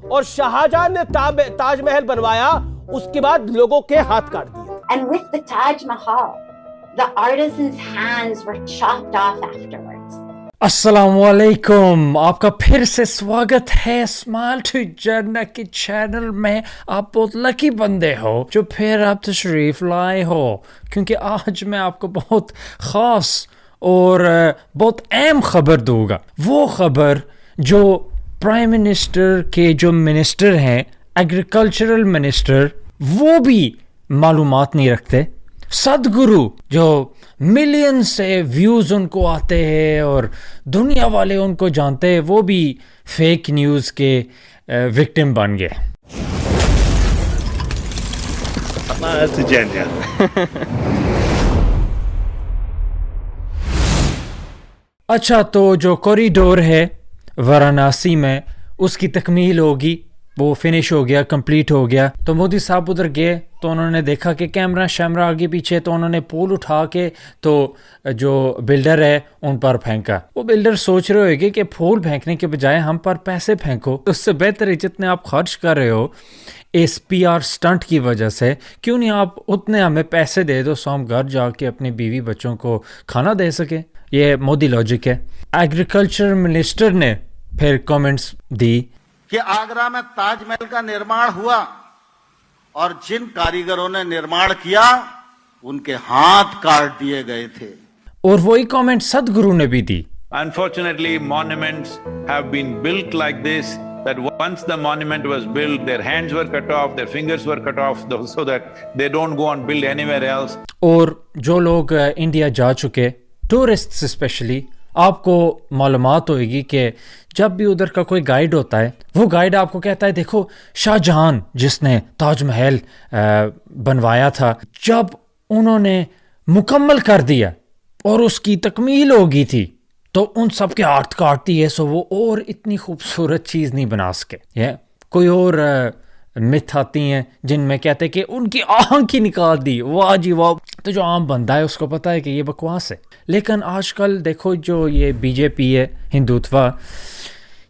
اور شاہجہاں نے تاج محل بنوایا, اس کے بعد لوگوں کے ہاتھ کاٹ دیے. And with the Taj Mahal, the artisans' hands were chopped off afterwards. السلام علیکم, آپ کا پھر سے سواگت ہے اسمائل ٹو جنہ کے چینل میں. آپ بہت لکی بندے ہو جو پھر آپ تشریف لائے ہو, کیونکہ آج میں آپ کو بہت خاص اور بہت اہم خبر دوں گا. وہ خبر جو پرائم منسٹر کے جو منسٹر ہیں, ایگریکلچرل منسٹر, وہ بھی معلومات نہیں رکھتے. صدگرو جو ملین سے ویوز ان کو آتے ہیں اور دنیا والے ان کو جانتے ہیں, وہ بھی فیک نیوز کے وکٹم بن گئے. اچھا, تو جو کوریڈور ہے وارانسی میں, اس کی تکمیل ہوگی, وہ فنش ہو گیا, کمپلیٹ ہو گیا. تو مودی صاحب ادھر گئے تو انہوں نے دیکھا کہ کیمرہ شیمرہ آگے پیچھے, تو انہوں نے پول اٹھا کے تو جو بلڈر ہے ان پر پھینکا. وہ بلڈر سوچ رہے ہوئے کہ پھول پھینکنے کے بجائے ہم پر پیسے پھینکو, اس سے بہتر ہے جتنے آپ خرچ کر رہے ہو اس پی آر سٹنٹ کی وجہ سے, کیوں نہیں آپ اتنے ہمیں پیسے دے دو سو ہم گھر جا کے اپنی بیوی بچوں کو کھانا دے سکیں. یہ مودی لاجک ہے. ایگریکلچر منسٹر نے پھر کامنٹس دی کہ آگرہ میں تاج محل کا نرمان ہوا اور جن کاریگروں نے نرمان کیا ان کے ہاتھ کاٹ دیے گئے تھے. اور وہی کامنٹ صدگرو نے بھی دی. Unfortunately, monuments have been built like this, that once the monument was built, their hands were cut off, their fingers were cut off, so that they don't go and build anywhere else. اور جو لوگ India جا چکے, tourists especially, آپ کو معلومات ہوئے گی کہ جب بھی ادھر کا کوئی گائیڈ ہوتا ہے, وہ گائیڈ آپ کو کہتا ہے دیکھو شاہ جہاں جس نے تاج محل بنوایا تھا, جب انہوں نے مکمل کر دیا اور اس کی تکمیل ہو گئی تھی تو ان سب کے ہاتھ کاٹ دیے, سو وہ اور اتنی خوبصورت چیز نہیں بنا سکے. کوئی اور مت آتی ہیں جن میں کہتے کہ ان کی آنکھ ہی نکال دی, واہ جی واہ. تو جو عام بندہ ہے اس کو پتہ ہے کہ یہ بکواس ہے. لیکن آج کل دیکھو جو یہ بی جے پی ہے, ہندوتوا,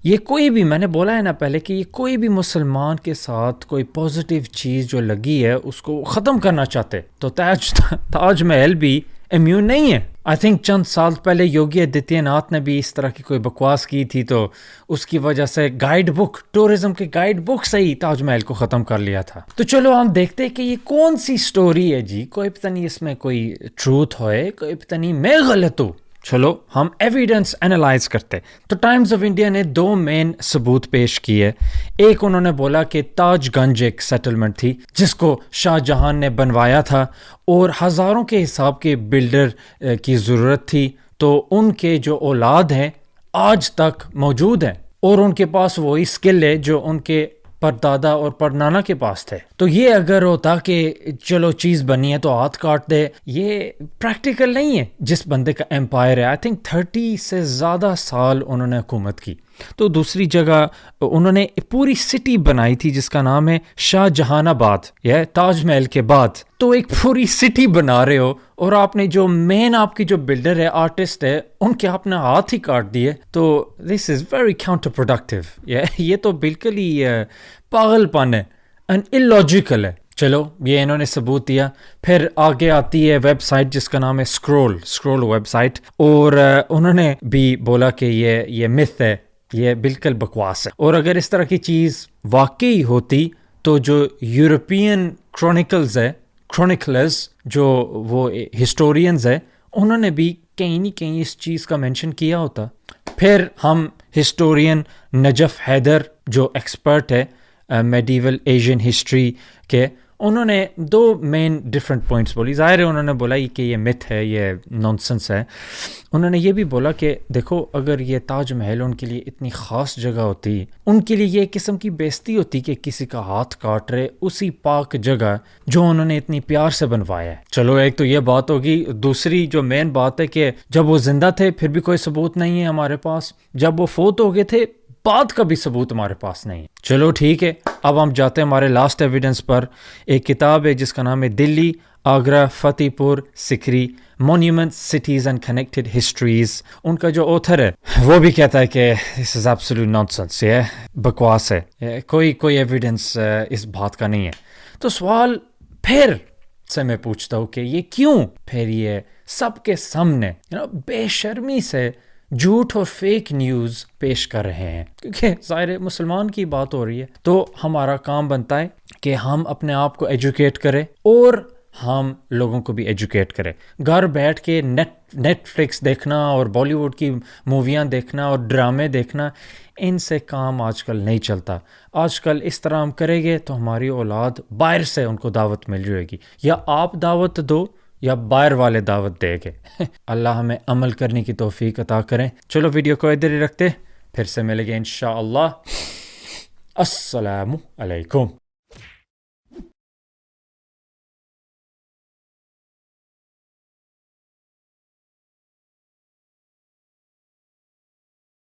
یہ کوئی بھی, میں نے بولا ہے نا پہلے کہ یہ کوئی بھی مسلمان کے ساتھ کوئی پازیٹیو چیز جو لگی ہے اس کو ختم کرنا چاہتے. تو تاج محل بھی امیون نہیں ہے. آئی تھنک چند سال پہلے یوگی آدتیہ ناتھ نے بھی اس طرح کی کوئی بکواس کی تھی, تو اس کی وجہ سے گائیڈ بک, ٹورزم کے گائیڈ بک سے ہی تاج محل کو ختم کر لیا تھا. تو چلو ہم دیکھتے ہیں کہ یہ کون سی سٹوری ہے جی. کوئی پتہ نہیں اس میں کوئی ٹروتھ ہوئے, کوئی پتہ نہیں میں غلط ہوں. چلو ہم ایویڈنس انالائز کرتے. تو ٹائمز آف انڈیا نے دو مین ثبوت پیش کیے. ایک انہوں نے بولا کہ تاج گنج ایک سیٹلمنٹ تھی جس کو شاہ جہاں نے بنوایا تھا اور ہزاروں کے حساب کے بلڈر کی ضرورت تھی, تو ان کے جو اولاد ہیں آج تک موجود ہیں اور ان کے پاس وہی سکل ہے جو ان کے پردادا اور پرنانا کے پاس تھے. تو یہ اگر ہوتا کہ چلو چیز بنی ہے تو ہاتھ کاٹ دے, یہ پریکٹیکل نہیں ہے. جس بندے کا امپائر ہے, آئی تھنک 30 سے زیادہ سال انہوں نے حکومت کی. تو دوسری جگہ انہوں نے پوری سٹی بنائی تھی جس کا نام ہے شاہ جہان آباد, یہ تاج محل کے بعد. تو ایک پوری سٹی بنا رہے ہو اور آپ نے جو مین آپ کی جو بلڈر ہے, آرٹسٹ ہے, ان کے اپنے ہاتھ ہی کاٹ دیے. تو دس از ویری کاؤنٹر پروڈکٹیو. یہ تو بالکل ہی پاگل پن ہے, illogical ہے. چلو یہ انہوں نے ثبوت دیا. پھر آگے آتی ہے ویب سائٹ جس کا نام ہے اسکرول ویب سائٹ, اور انہوں نے بھی بولا کہ یہ myth ہے, یہ بالکل بکواس ہے. اور اگر اس طرح کی چیز واقعی ہوتی تو جو یورپین کرونیکلرز جو وہ ہسٹورینز ہیں, انہوں نے بھی کہیں نہ کہیں اس چیز کا مینشن کیا ہوتا. پھر ہم ہسٹورین نجف حیدر جو ایکسپرٹ ہے میڈیول ایشین ہسٹری کے, انہوں نے دو مین ڈفرینٹ پوائنٹس بولی. ظاہر ہے انہوں نے بولا کہ یہ متھ ہے, یہ نانسنس ہے. انہوں نے یہ بھی بولا کہ دیکھو اگر یہ تاج محل ان کے لیے اتنی خاص جگہ ہوتی, ان کے لیے یہ قسم کی بےزتی ہوتی کہ کسی کا ہاتھ کاٹ رہے اسی پاک جگہ جو انہوں نے اتنی پیار سے بنوایا ہے. چلو ایک تو یہ بات ہوگی. دوسری جو مین بات ہے کہ جب وہ زندہ تھے پھر بھی کوئی ثبوت نہیں ہے ہمارے پاس, جب وہ فوت ہو گئے تھے بات کا بھی ثبوت ہمارے پاس نہیں. چلو ٹھیک ہے, اب ہم جاتے ہیں ہمارے لاسٹ ایویڈنس پر. ایک کتاب ہے جس کا نام ہے دلی آگرہ فتح پور سکری Monuments, Cities and Connected Histories. ان کا جو author ہے وہ بھی کہتا ہے کہ this is absolute nonsense, یہ بکواس ہے, کوئی ایویڈنس اس بات کا نہیں ہے. تو سوال پھر سے میں پوچھتا ہوں کہ یہ کیوں پھر یہ سب کے سامنے بے شرمی سے جھوٹ اور فیک نیوز پیش کر رہے ہیں, کیونکہ ظاہر مسلمان کی بات ہو رہی ہے. تو ہمارا کام بنتا ہے کہ ہم اپنے آپ کو ایجوکیٹ کریں اور ہم لوگوں کو بھی ایجوکیٹ کریں. گھر بیٹھ کے نیٹ فلکس دیکھنا اور بالی ووڈ کی موویاں دیکھنا اور ڈرامے دیکھنا, ان سے کام آج کل نہیں چلتا. آج کل اس طرح ہم کریں گے تو ہماری اولاد باہر سے ان کو دعوت مل جائے گی, یا آپ دعوت دو یا باہر والے دعوت دے گے. اللہ ہمیں عمل کرنے کی توفیق عطا کریں. چلو ویڈیو کو ادھر ہی رکھتے, پھر سے ملیں گے انشاءاللہ. السلام علیکم.